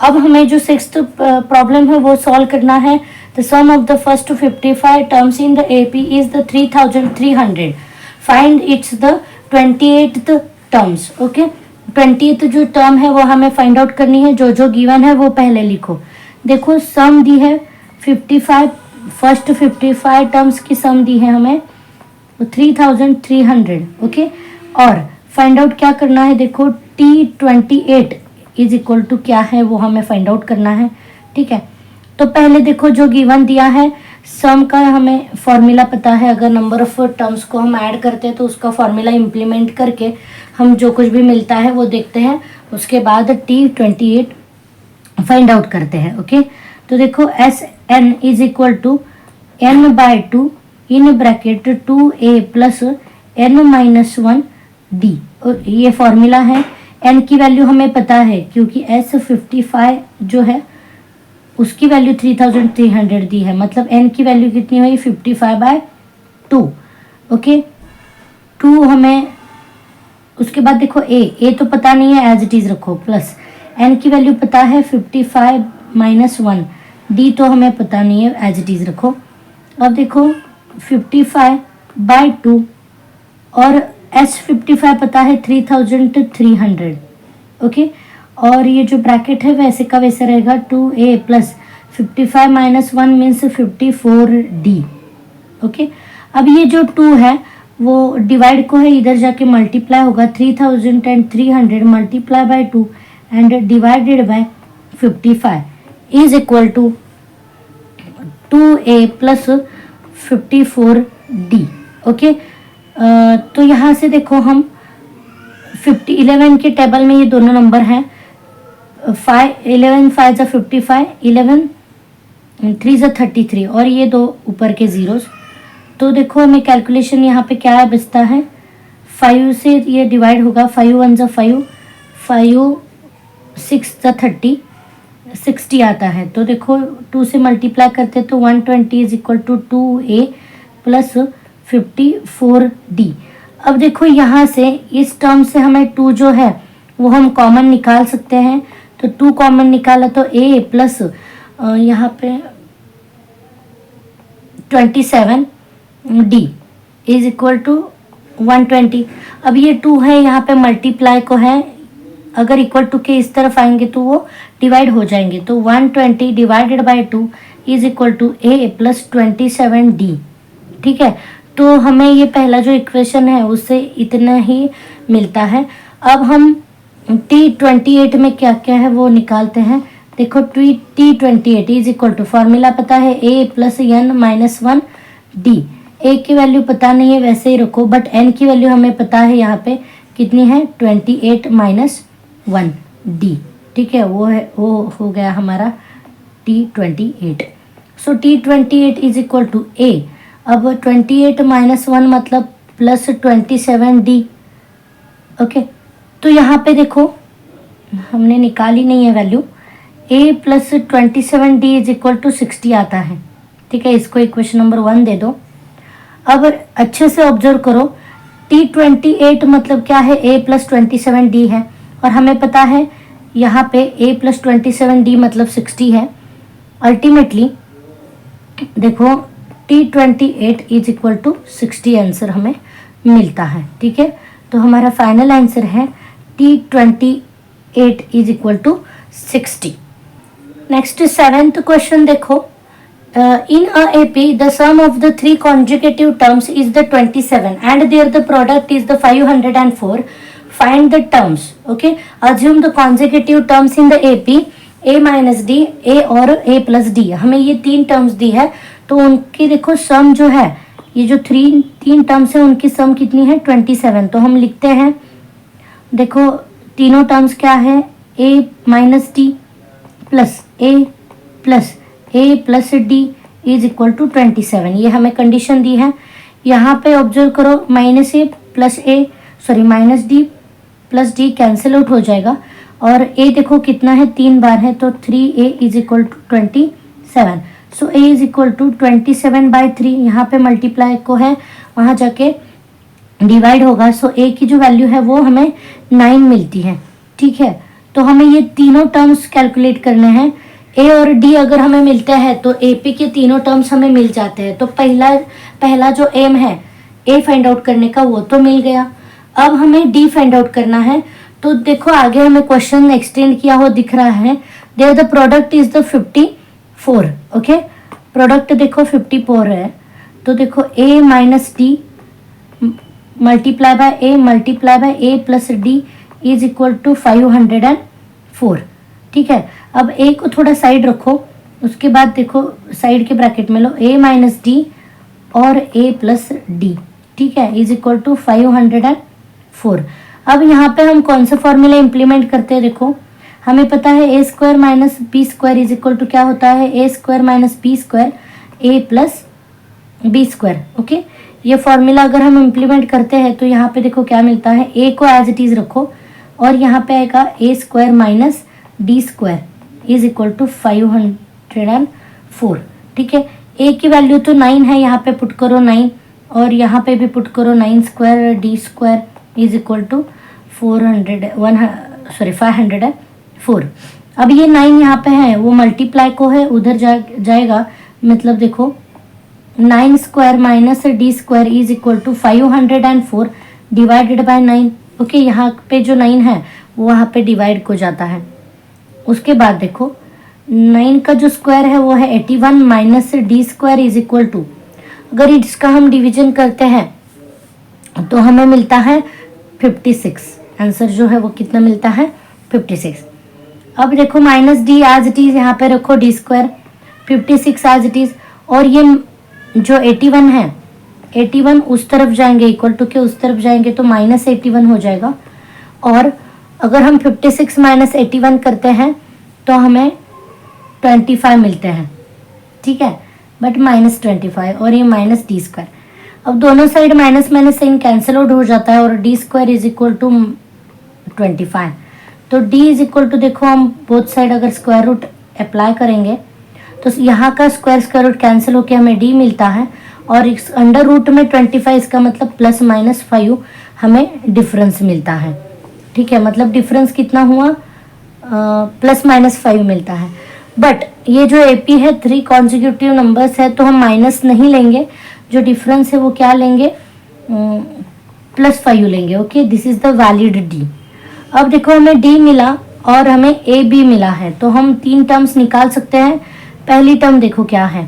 अब हमें जो सिक्स्थ प्रॉब्लम है वो सॉल्व करना है। The sum of the first 55 terms in the AP is the 3300। Find its the 28th terms. Okay, 20th जो टर्म है वो हमें फाइंड आउट करनी है। जो जो गिवन है वो पहले लिखो। देखो सम दी है 55, फर्स्ट 55 टर्म्स की सम दी है हमें 3300। ओके, और फाइंड आउट क्या करना है, देखो T28 इज इक्वल टू क्या है वो हमें फाइंड आउट करना है। ठीक है, तो पहले देखो जो गिवन दिया है सम का हमें फॉर्मूला पता है। अगर नंबर ऑफ टर्म्स को हम ऐड करते हैं तो उसका फॉर्मूला इम्प्लीमेंट करके हम जो कुछ भी मिलता है वो देखते हैं, उसके बाद T28 फाइंड आउट करते हैं। ओके, तो देखो Sn is equal to n/2 in bracket 2a plus n-1d। ये फॉर्मूला है। n की वैल्यू हमें पता है क्योंकि S55 जो है उसकी वैल्यू 3300 दी है, मतलब n की वैल्यू कितनी हुई 55/2। ओके, 2 हमें, उसके बाद देखो a तो पता नहीं है, एज इट इज रखो, प्लस n की वैल्यू पता है 55 - 1, d तो हमें पता नहीं है, एज इट इज रखो। अब देखो 55/2 और S55 पता है 3300। ओके, और ये जो ब्रैकेट है वैसे का वैसे रहेगा 2a plus 55 - 1 means 54d। Okay, अब ये जो 2 है वो डिवाइड को है इधर जाके मल्टीप्लाई होगा 3300 multiply by 2 and divided by 55 is equal to 2a plus 54d। Okay, तो यहाँ से देखो हम 11 के टेबल में ये दोनों नंबर हैं। 11 5 जा 55, 11 3 जा 33 और ये दो ऊपर के जीरोस। तो देखो हमें कैलकुलेशन यहाँ पे क्या बचता है, 5 से ये डिवाइड होगा, 5 1 जा 5, 5 6 जा 30, 60 आता है। तो देखो 2 से मल्टीप्लाई करते तो 120 is equal to 2a plus 54d। अब देखो यहाँ से इस टर्म से हमें 2 जो है वो हम कॉमन निकाल सकते हैं। तो 2 कॉमन निकाला तो a प्लस यहाँ पे 27d इज इक्वल टू 120। अब ये 2 है यहाँ पे मल्टीप्लाई को है, अगर इक्वल टू के इस तरफ आएंगे तो वो डिवाइड हो जाएंगे। तो 120 divided by 2 is equal to a plus 27d। ठीक है, तो हमें ये पहला जो इक्वेशन है उससे इतना ही मिलता है। अब हम T28 में क्या क्या है वो निकालते हैं। देखो T28 is equal to, formula पता है a प्लस n-1d। a की वैल्यू पता नहीं है वैसे ही रखो, बट n की वैल्यू हमें पता है यहाँ पे कितनी है 28 - 1d। ठीक है, वो हो गया हमारा T28। So T28 is equal to a। अब 28 - 1 मतलब प्लस 27d। ओके, तो यहाँ पे देखो हमने निकाली नहीं है value, a plus 27d is equal to 60 आता है। ठीक है, इसको इक्वेशन नंबर 1 दे दो। अब अच्छे से ऑब्जर्व करो, T28 मतलब क्या है, a प्लस 27d है, और हमें पता है यहाँ पे a प्लस 27d मतलब 60 है। अल्टीमेटली देखो T28 is equal to 60 answer हमें मिलता है। ठीक है, तो हमारा फाइनल आंसर है T28 is equal to 60। Next 7th question देखो, in a AP the sum of the 3 consecutive terms is the 27 and there the product is the 504. Find the terms. Okay, assume the consecutive terms in the AP a minus d, a और a plus d। हमें ये 3 terms दी है, तो उनकी देखो सम जो है, ये जो 3 टर्म्स है उनकी सम कितनी है 27। तो हम लिखते हैं, देखो तीनों टर्म्स क्या है, a minus d plus a plus D is equal to 27। ये हमें कंडीशन दी है। यहाँ पे ऑब्जर्व करो, minus d plus d cancel out हो जाएगा, और a देखो कितना है 3 बार है, तो 3a is equal to 27। So a is equal to 27/3, यहाँ पे मल्टीप्लाई को है वहाँ जाके डिवाइड होगा। सो a की जो वैल्यू है वो हमें 9 मिलती है। ठीक है, तो हमें ये तीनों टर्म्स कैलकुलेट करने हैं। ए और डी अगर हमें मिलते हैं तो एपी के तीनों टर्म्स हमें मिल जाते हैं। तो पहला जो एम है ए फाइंड आउट करने का वो तो मिल गया। अब हमें डी फाइंड आउट करना है। तो देखो आगे हमें क्वेश्चन एक्सटेंड किया हुआ दिख रहा है। There the product is the 54। Okay, product देखो 54 है। तो देखो A minus D multiply by A plus D is equal to 504। ठीक है, अब ए को थोड़ा साइड रखो, उसके बाद देखो साइड के ब्रैकेट में लो ए माइनस डी और ए प्लस डी। ठीक है, इज इक्वल टू 504। अब यहाँ पे हम कौन सा फॉर्मूला इंप्लीमेंट करते हैं? देखो हमें पता है A square minus B square is equal to क्या होता है? A square minus B square A plus B square. Okay, ये फॉर्मूला अगर हम इम्प्लीमेंट करते हैं तो यहाँ पे देखो क्या मिलता है, ए को एज इट इज रखो और यहाँ पे आएगा A square minus D square is equal to 504। ठीक है, ए की वैल्यू तो 9 है, यहाँ पे पुट करो 9 और यहाँ पे भी पुट करो 9 square d square is equal to 504। अब ये 9 यहाँ पे है, वो मल्टीप्लाई को है उधर जाएगा, मतलब देखो 9 square minus D square is equal to 504 divided by 9। Okay, यहाँ पे जो 9 है वो वहाँ पे डिवाइड को जाता है। उसके बाद देखो 9 का जो स्क्वायर है वो है 81 minus D square is equal to, अगर इसका हम डिवीजन करते हैं तो हमें मिलता है 56। आंसर जो है वो कितना मिलता है? 56। अब देखो minus d as it is यहाँ पे रखो d square, 56 as it is, और ये जो 81 है 81 उस तरफ जाएंगे, इक्वल टू के उस तरफ जाएंगे तो माइनस 81 हो जाएगा। और अगर हम 56 माइनस 81 करते हैं तो हमें 25 मिलते हैं। ठीक है, बट माइनस 25 और ये माइनस डी स्क्वायर। अब दोनों side minus minus sign cancel out हो जाता है और d square is equal to 25। तो डी इज इक्वल टू देखो हम बोथ साइड अगर स्क्वायर रूट अप्लाई करेंगे तो यहाँ का स्क्वायर रूट कैंसिल होकर हमें डी मिलता है और इस अंडर रूट में 25, इसका मतलब प्लस माइनस 5 हमें डिफरेंस मिलता है। ठीक है, मतलब डिफरेंस कितना हुआ? प्लस माइनस 5 मिलता है। बट ये जो एपी है 3 कॉन्जिक्यूटिव नंबर्स है तो हम माइनस नहीं लेंगे, जो डिफरेंस है वो क्या लेंगे? +5 लेंगे। Okay, this is the valid D. अब देखो हमें डी मिला और हमें ए बी मिला है तो हम 3 टर्म्स निकाल सकते हैं। पहली टर्म देखो क्या है,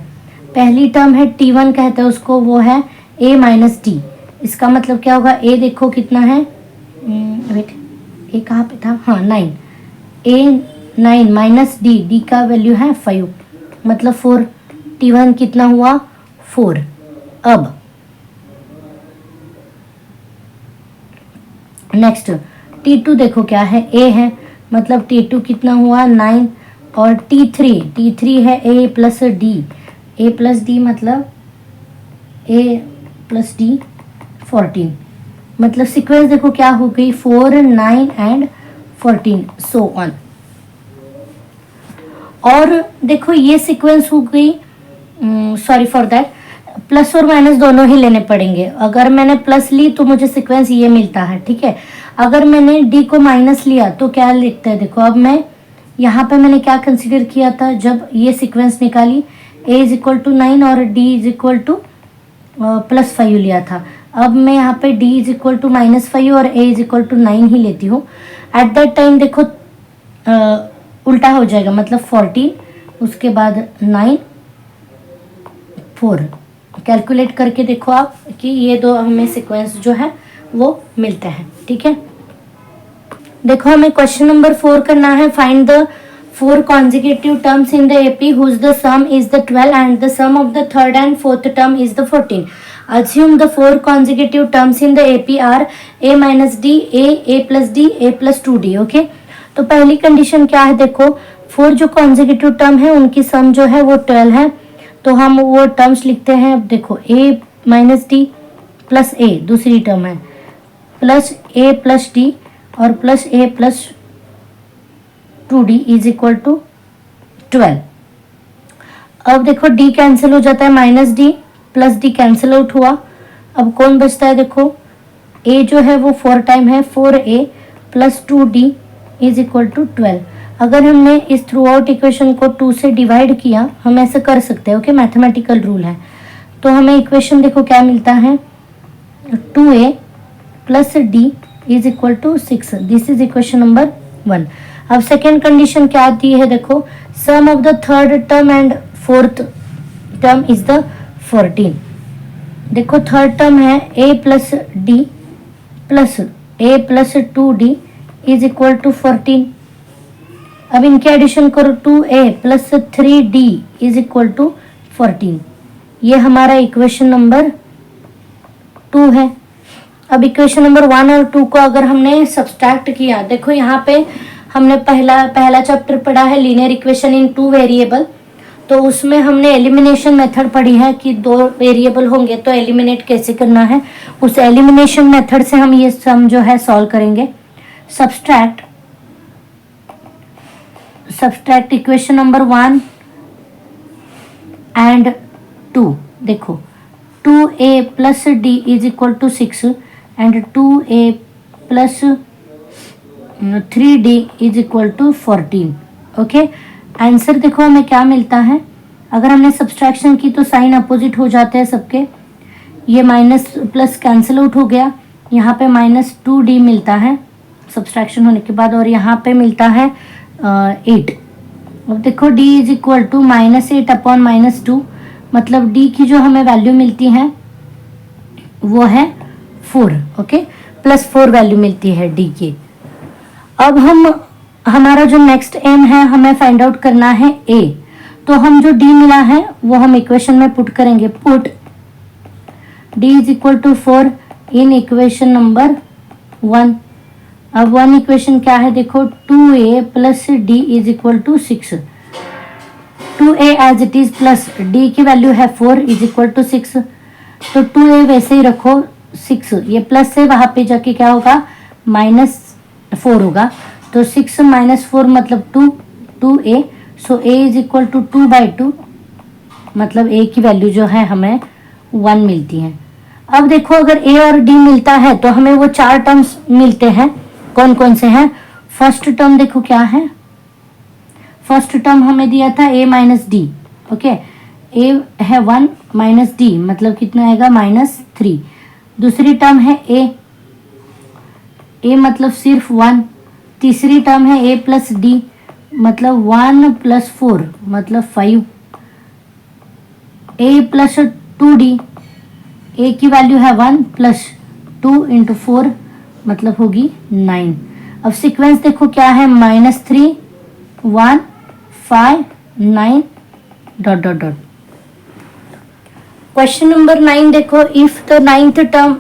पहली टर्म है T1 कहते हैं उसको, वो है a माइनस डी। इसका मतलब क्या होगा? a देखो कितना है, वेट a कहाँ पे था? हाँ 9, a 9 माइनस डी का वैल्यू है 5, मतलब 4। T1 कितना हुआ? 4। अब नेक्स्ट T2 देखो क्या है, a है, मतलब T2 कितना हुआ? 9। और T3 है a प्लस डी मतलब a प्लस डी 14। मतलब सीक्वेंस देखो क्या हो गई? 4, 9 एंड 14 सो ऑन। और देखो ये सीक्वेंस हो गई, सॉरी फॉर दैट, प्लस और माइनस दोनों ही लेने पड़ेंगे। अगर मैंने प्लस ली तो मुझे सीक्वेंस ये मिलता है। ठीक है, अगर मैंने डी को माइनस लिया तो क्या लिखता है? देखो अब मैं यहाँ पे मैंने क्या कंसीडर किया था जब ये सीक्वेंस निकाली, a इज इक्वल टू 9 और d इज इक्वल टू +5 लिया था। अब मैं यहाँ पे d इज इक्वल टू -5 और a इज इक्वल टू 9 ही लेती हूँ। एट दैट टाइम देखो उल्टा हो जाएगा, मतलब 14 उसके बाद 9 4। कैलकुलेट करके देखो आप कि ये दो हमें सीक्वेंस जो है वो मिलते हैं। ठीक है, देखो हमें क्वेश्चन नंबर 4 करना है। Find the 4 consecutive terms in the AP whose the sum is the 12 and the sum of the third and fourth term is the 14. Assume the 4 consecutive terms in the AP are a minus d, a plus d, a plus 2d. Okay, तो पहली condition क्या है? देखो 4 जो consecutive term है उनकी सम जो है वो 12 है, तो हम वो टर्म्स लिखते हैं। अब देखो a minus d plus a दूसरी टर्म है, प्लस a प्लस डी और plus a plus 2d is equal to 12। अब देखो d कैंसिल हो जाता है, minus d plus d cancel out हुआ। अब कौन बचता है? देखो a जो है वो 4 टाइम है, 4a plus 2d is equal to 12। अगर हमने इस थ्रू आउट इक्वेशन को 2 से डिवाइड किया, हम ऐसे कर सकते हैं, ओके, मैथमेटिकल रूल है। तो हमें इक्वेशन देखो क्या मिलता है, 2a plus D is equal to 6। This is equation number 1। अब सेकेंड कंडीशन क्या आती है, देखो sum of the third term and fourth term is the 14। देखो थर्ड टर्म है a plus D plus a plus 2d is equal to 14। अब इनके addition करो, 2a plus 3d is equal to 14। ये हमारा इक्वेशन नंबर 2 है। अब equation number 1 और 2 को अगर हमने सब्सट्रैक्ट किया, देखो यहाँ पे हमने पहला चैप्टर पढ़ा है लीनियर इक्वेशन इन 2 वेरिएबल। तो उसमें हमने एलिमिनेशन मेथड पढ़ी है कि 2 वेरिएबल होंगे तो एलिमिनेट कैसे करना है। उस एलिमिनेशन मेथड से हम ये सम जो है सॉल्व करेंगे। Subtract equation number 1 and 2। देखो 2a plus D is equal to 6 and 2a plus 3d is equal to 14। Okay, answer देखो हमें क्या मिलता है। अगर हमने सब्सट्रैक्शन की तो साइन अपोजिट हो जाते हैं सबके। ये माइनस प्लस कैंसिल आउट हो गया, यहाँ पे -2d मिलता है सब्सट्रैक्शन होने के बाद, और यहाँ पे मिलता है 8। अब देखो d is equal to -8 upon -2, मतलब d की जो हमें वैल्यू मिलती है वो है 4। ओके, +4 वैल्यू मिलती है d की। अब हमारा जो नेक्स्ट एम है, हमें फाइंड आउट करना है a। तो हम जो d मिला है वो हम इक्वेशन में पुट करेंगे। Put d is equal to 4 in equation number 1। अब 1 इक्वेशन क्या है, देखो 2a plus D is equal to 6। 2a as it is plus d की वैल्यू है 4 इज इक्वल टू 6। तो 2a वैसे ही रखो 6, ये प्लस से वहां पे जाके क्या होगा -4 होगा। तो 6 - 4 मतलब 2a। So a is equal to 2/2, मतलब a की वैल्यू जो है हमें 1 मिलती है। अब देखो अगर a और d मिलता है तो हमें वो 4 टर्म्स मिलते हैं। कौन कौन से हैं? फर्स्ट टर्म देखो क्या है, फर्स्ट टर्म हमें दिया था a minus D. Okay, a है 1 माइनस डी, मतलब कितना आएगा -3। दूसरी टर्म है a मतलब सिर्फ 1। तीसरी टर्म है a प्लस डी, मतलब 1 + 4 मतलब 5। a प्लस 2d, a की वैल्यू है 1 + 2 × 4 मतलब होगी 9। अब सीक्वेंस देखो क्या है, -3 1 5 9 ... क्वेश्चन नंबर 9 देखो, if the 9th term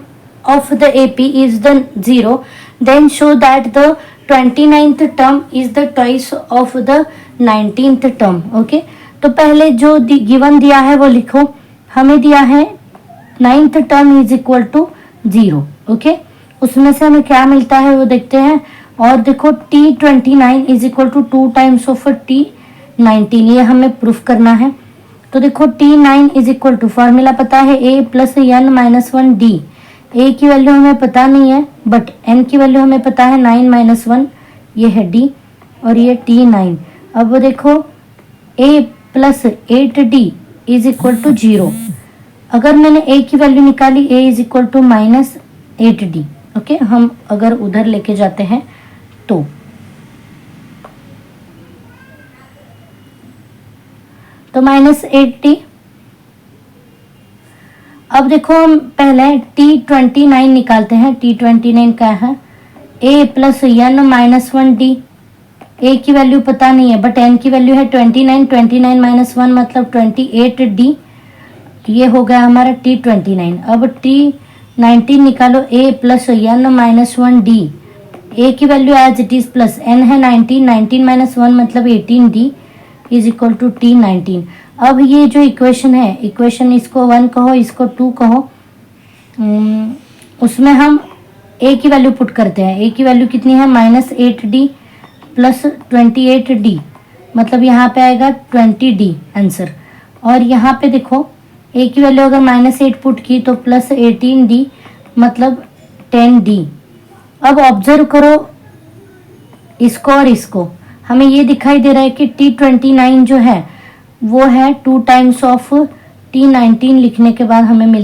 of the AP is the 0 then show that the 29th term is the twice of the 19th term. Okay, तो पहले जो गिवन दिया है वो लिखो। हमें दिया है 9th term is equal to 0। Okay, उसमें से हमें क्या मिलता है वो देखते हैं। और देखो T29 is equal to 2 times of T19, ये हमें प्रूफ करना है। तो देखो T9 is equal to, formula पता है a + n - 1 d। a की वैल्यू हमें पता नहीं है बट n की वैल्यू हमें पता है 9 - 1, ये है d और ये T9। अब वो देखो a + 8d is equal to 0। अगर मैंने a की वैल्यू निकाली, a is equal to -8d। Okay, हम अगर उधर लेके जाते हैं तो -8d। अब देखो हम पहले T29 निकालते हैं। T29 क्या है, a + n - 1 d। a की वैल्यू पता नहीं है बट n की वैल्यू है 29। 29 - 1 मतलब 28d। ये हो गया हमारा T29। अब T19 निकालो, a + n - 1 d। a की वैल्यू as it is plus, n है 19, 19 - 1 मतलब 18d is equal to T19। अब ये जो इक्वेशन है, इक्वेशन इसको 1 कहो, इसको 2 कहो, उसमें हम a की वैल्यू पुट करते हैं। a की वैल्यू कितनी है, -8d + 28d, मतलब यहाँ पे आएगा 20d आंसर। और यहाँ पे देखो a की वैल्यू अगर -8 पुट की तो +18d मतलब 10d। अब ऑब्जर्व करो इसको और इसको, हमें ये दिखाई दे रहा है कि T29 जो है वो है 2 टाइम्स ऑफ T19 लिखने के बाद हमें मिलता